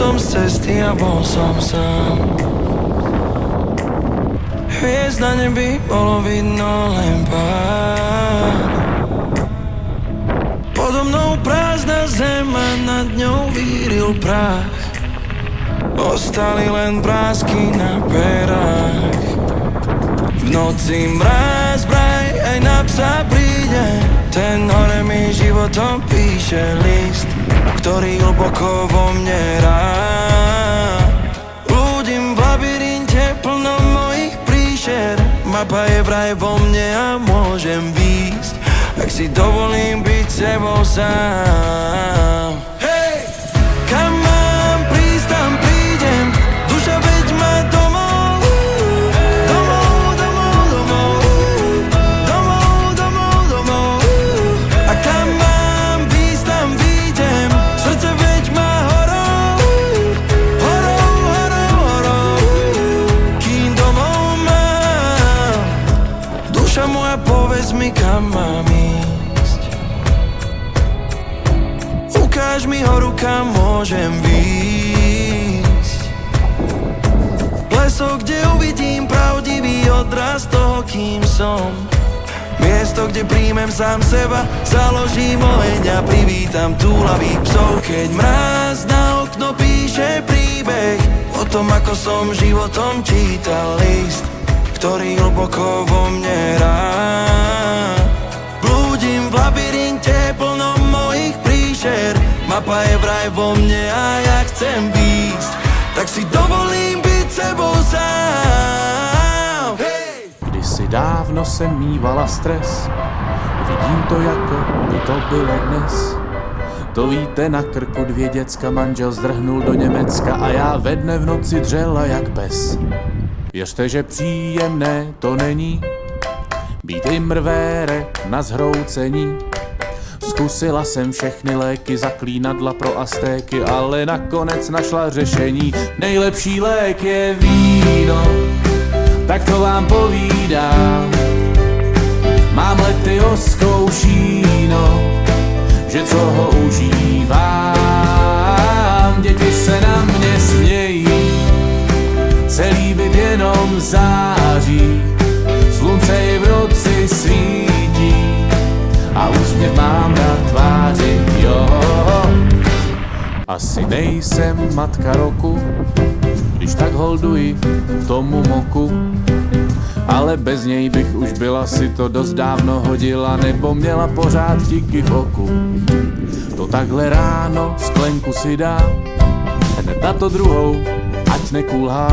som z cesty a bol som sám. Hviezd na nebi bolo vidno len pár. Podo mnou prázdna zem a nad ňou víril prach. Ostali len vrásky na perách. V noci mráz vraj aj na psa príde. Ten hore mi životom píše list, ktorý hlboko vo mne hrá. Blúdim v labyrinte plnom mojich príšer. Mapa je vraj vo mne a môžem výjsť, ak si dovolím byť sebou sám. Hej! Kam mám prísť, tam prídem. Duša veď ma domov. Domov, domov, domov. Domov, domov, domov. A kam mám výjsť, tam výjdem. Srdce veď ma horou. Horou, horou, horou. Kým domov mám. Duša moja, povedz mi, kam mám ísť. Ukáž mi horu, kam môžem výjsť. Plesok, kde uvidím pravdivý odraz toho, kým som. Miesto, kde príjmem sám seba, založím oheň a privítam túlavých psov. Keď mráz na okno píše príbeh o tom, ako som životom čítal list, ktorý hlboko vo mne hrá. Blúdim v labyrinte plnom mojich príšer. Mapa je vraj vo mne a ja chcem výjsť, tak si dovolím byť sebou sám. Hej! Kdysi dávno jsem mívala stres, vidím to, jako by to bylo dnes. To víte, na krku 2 děcka, manžel zdrhnul do Německa a já ve dne v noci dřela jak pes. Věřte, že příjemné to není být imrvére na zhroucení. Zkusila jsem všechny léky, zaklínadla pro Aztéky, ale nakonec našla řešení. Nejlepší lék je víno, tak to vám povídám. Mám Letyovskou šíno, že co ho užívám. Děti se na mě smějí, celý byt jenom září. Slunce i v noci svítí a úsměv mám na tváři, jo. Asi nejsem matka roku, když tak holduji tomu moku. Ale bez něj bych už byla, si to dost dávno hodila, nebo měla pořád tiky v oku. To takhle ráno sklenku si dá, hned na to druhou, ať nekulhá.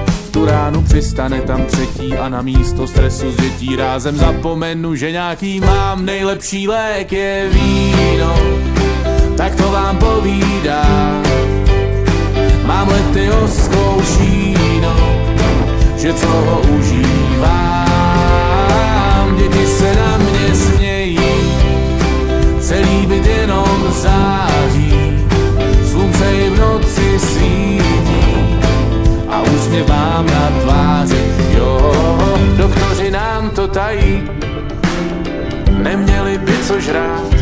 V tu ránu přistane tam třetí a na místo stresu z dětí rázem zapomenu, že nějaký mám. Nejlepší lék je víno, tak to vám povídám. Mám Letyovskou šíno, že co ho užívám. Děti se na mě smějí, celý byt jenom září. Slunce i v noci svítí a úsměv mám na tváři, jo. Doktoři nám to tají, neměli by co žrát.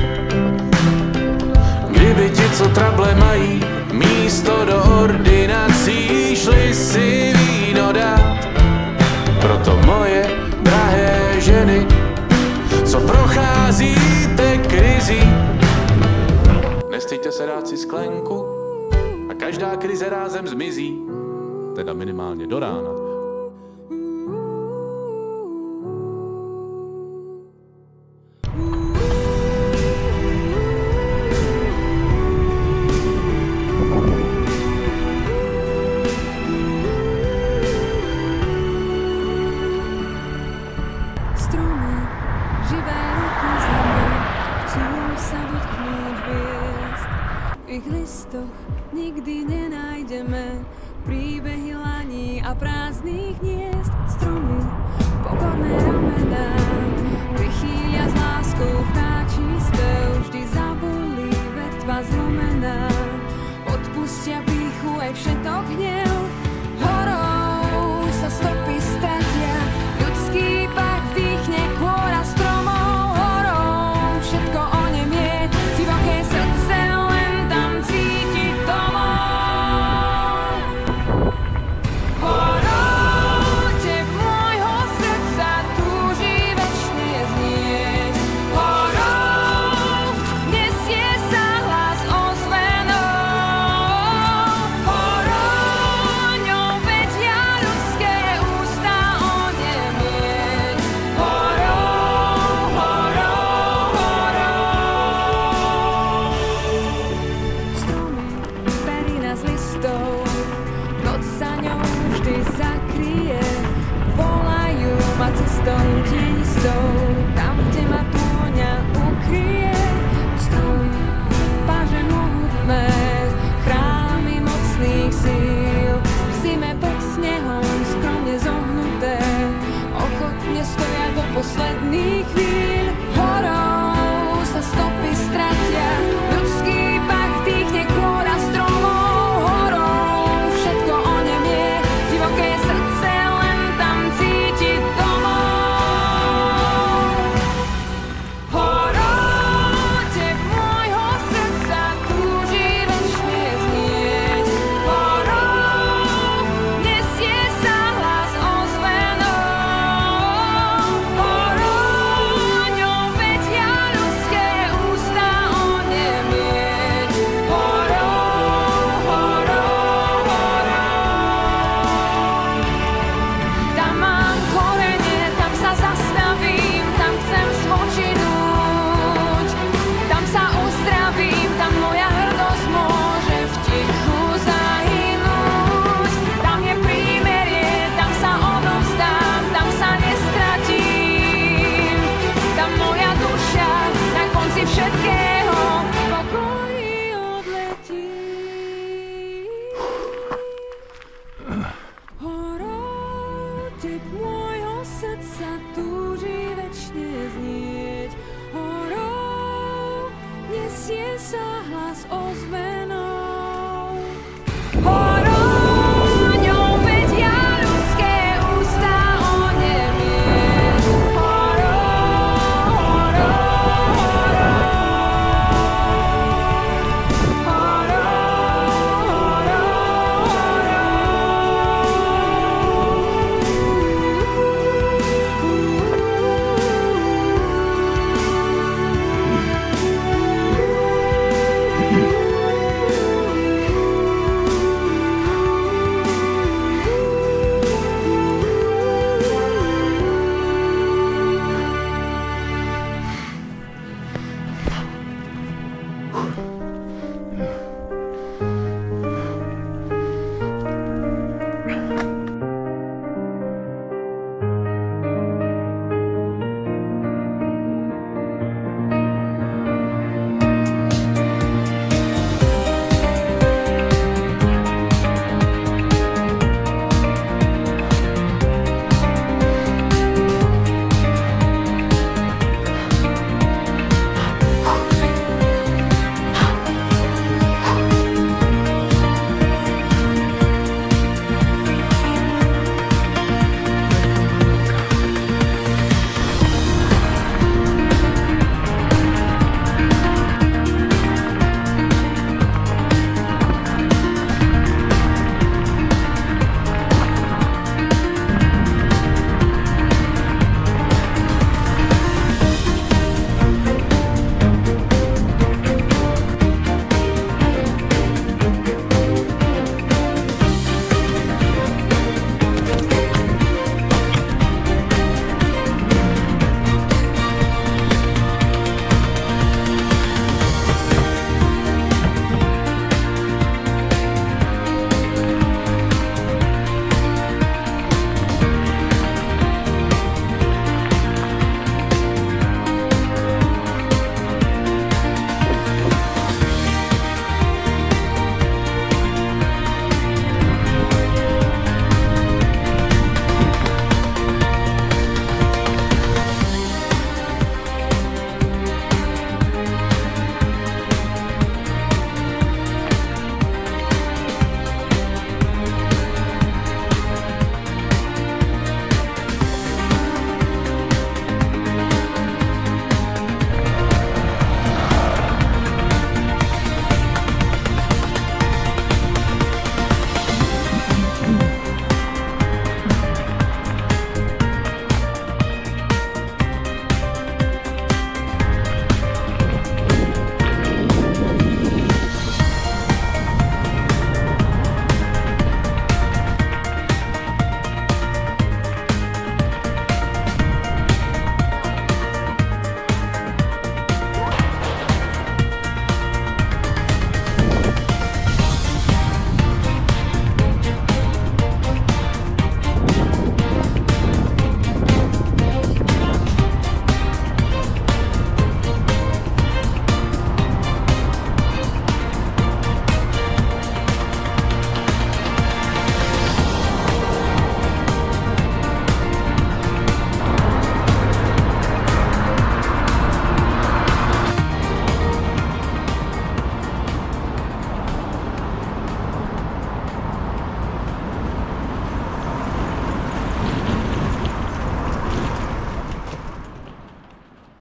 Kdyby ti, co trable mají, místo do ordinací šli si víno dát. Proto moje drahé ženy, co procházíte krizí, nestýďte se dát si sklenku a každá krize rázem zmizí, teda minimálně do rána. Nikdy nenájdeme príbehy laní a prázdnych hniezd. Stromy, pokorné ramená, vychýlia s láskou vtáčí spev. Vždy zabolí vetva zlomená, odpustia pýchu aj všetok hnev. Horou sa stopy stratia, ľudský pach vdýchne kôra stromov. Horou všetko onemie, divoké srdce len tam cíti domov. štep môjho srdca túži večne znieť. Horou nesie sa hlas ozve